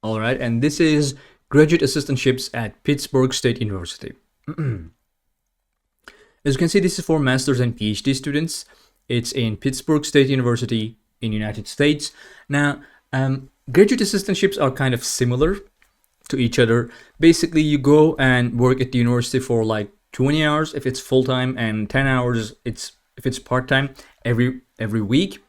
All right, and this is graduate assistantships at Pittsburg State University. As you can see, this is for master's and Ph.D. students. It's in Pittsburg State University in the United States. Now, graduate assistantships are kind of similar to each other. Basically, you go and work at the university for like 20 hours if it's full-time, and 10 hours if it's part-time every week.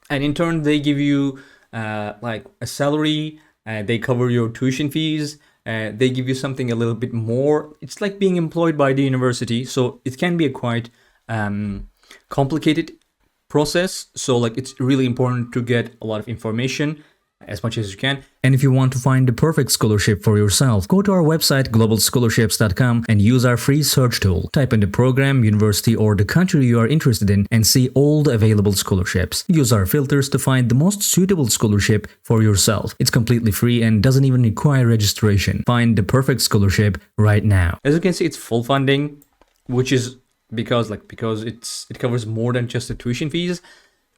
And in turn, they give you like a salary. They cover your tuition fees. They give you something a little bit more. It's like being employed by the university, so it can be a quite complicated process. So like it's really important to get a lot of information as much as you can. And if you want to find the perfect scholarship for yourself, go to our website globalscholarships.com and use our free search tool. Type in the program, university, or the country you are interested in and see all the available scholarships. Use our filters to find the most suitable scholarship for yourself. It's completely free and doesn't even require registration. Find the perfect scholarship right now. As you can see, it's full funding, which is because it covers more than just the tuition fees.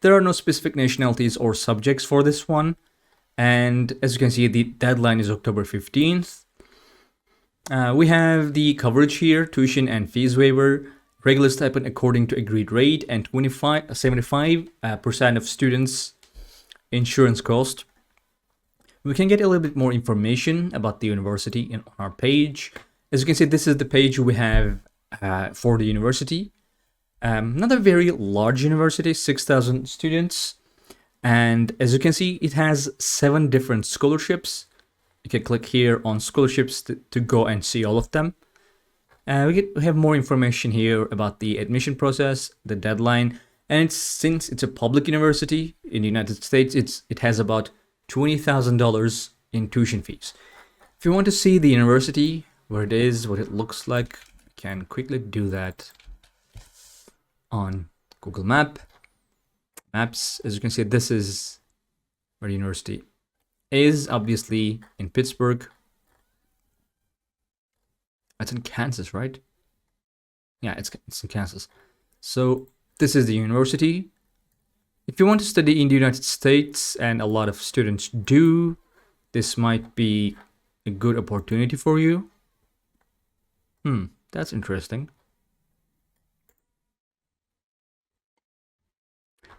There are no specific nationalities or subjects for this one. And as you can see, the deadline is October 15th. We have the coverage here: tuition and fees waiver, regular stipend according to agreed rate, and 75% of students' insurance cost. We can get a little bit more information about the university on our page. As you can see, this is the page we have for the university. Not a very large university, 6,000 students. And as you can see, it has 7 different scholarships. You can click here on scholarships to go and see all of them. We have more information here about the admission process, the deadline, and since it's a public university in the United States, it has about $20,000 in tuition fees. If you want to see the university, where it is, what it looks like, you can quickly do that on Google Maps. As you can see, this is where the university is, obviously in Pittsburgh. It's in Kansas, right? Yeah, it's in Kansas. So this is the university. If you want to study in the United States, and a lot of students do, this might be a good opportunity for you. That's interesting.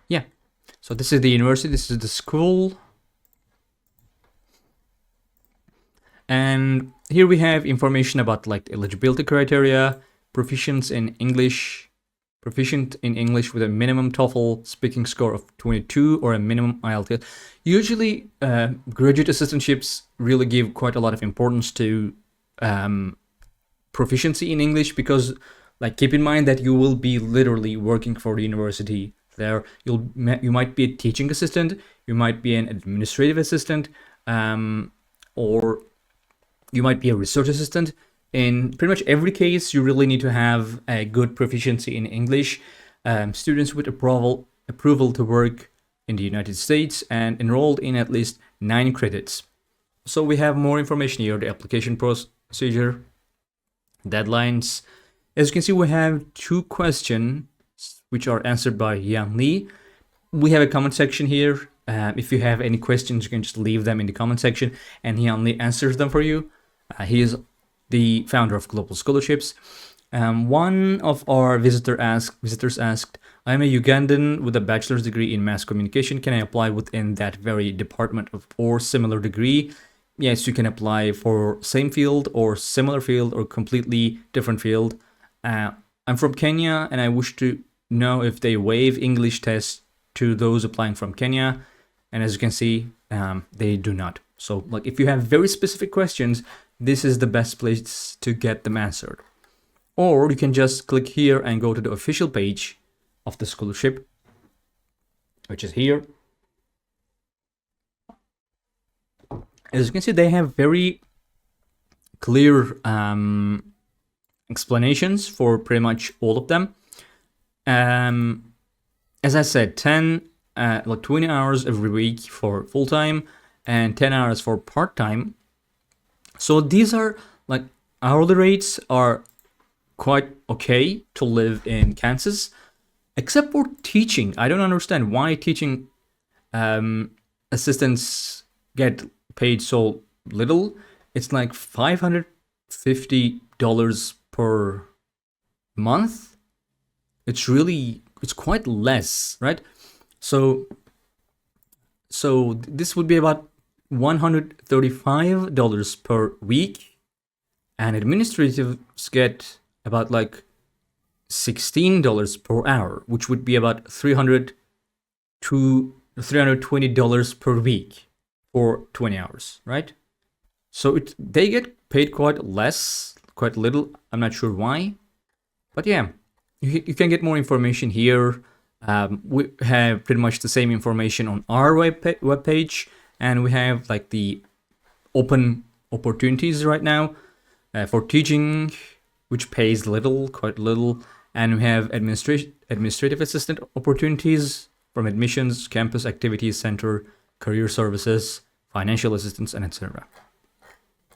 Yeah, so this is the university, this is the school. And here we have information about like eligibility criteria, proficient in English with a minimum TOEFL speaking score of 22 or a minimum IELTS. Usually, graduate assistantships really give quite a lot of importance to proficiency in English, because like keep in mind that you will be literally working for the university. There, you might be a teaching assistant, you might be an administrative assistant, or you might be a research assistant. In pretty much every case, you really need to have a good proficiency in English. Students with approval to work in the United States and enrolled in at least 9 credits. So we have more information here: the application procedure, deadlines. As you can see, we have 2 questions which are answered by Yan Lee. We have a comment section here. If you have any questions, you can just leave them in the comment section and Yan Lee answers them for you. He is the founder of Global Scholarships. One of our visitors asked, I'm a Ugandan with a bachelor's degree in mass communication. Can I apply within that very department or similar degree? Yes, you can apply for same field or similar field or completely different field. I'm from Kenya and I wish to know if they waive English tests to those applying from Kenya, and as you can see, they do not. So like if you have very specific questions, this is the best place to get them answered. Or you can just click here and go to the official page of the scholarship, which is here. As you can see, they have very clear explanations for pretty much all of them. As I said, 20 hours every week for full-time and 10 hours for part-time. So these are like hourly rates are quite okay to live in Kansas, except for teaching. I don't understand why teaching assistants get paid so little. It's like $550 per month. It's quite less, right? So this would be about $135 per week, and administratives get about like $16 per hour, which would be about $300 to $320 per week for 20 hours, right? So they get paid quite little. I'm not sure why, but yeah, you can get more information here. We have pretty much the same information on our web page, and we have like the open opportunities right now for teaching, which pays quite little, and we have administrative assistant opportunities from admissions, campus activities center, career services, financial assistance, and etc.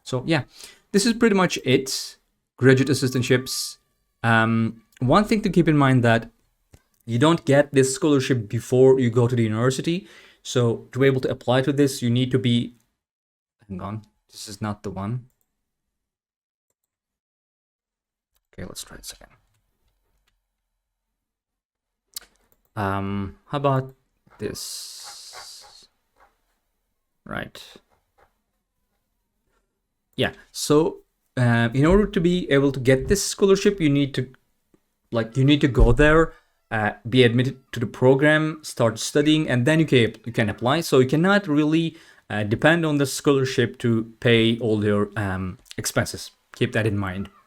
So yeah, this is pretty much it. Graduate assistantships. One thing to keep in mind that you don't get this scholarship before you go to the university. So to be able to apply to this, you need to be, hang on, this is not the one. Okay, let's try this again. How about this? Right. Yeah, so in order to be able to get this scholarship, you need to go there, be admitted to the program, start studying, and then you can apply. So you cannot really depend on the scholarship to pay all your expenses. Keep that in mind.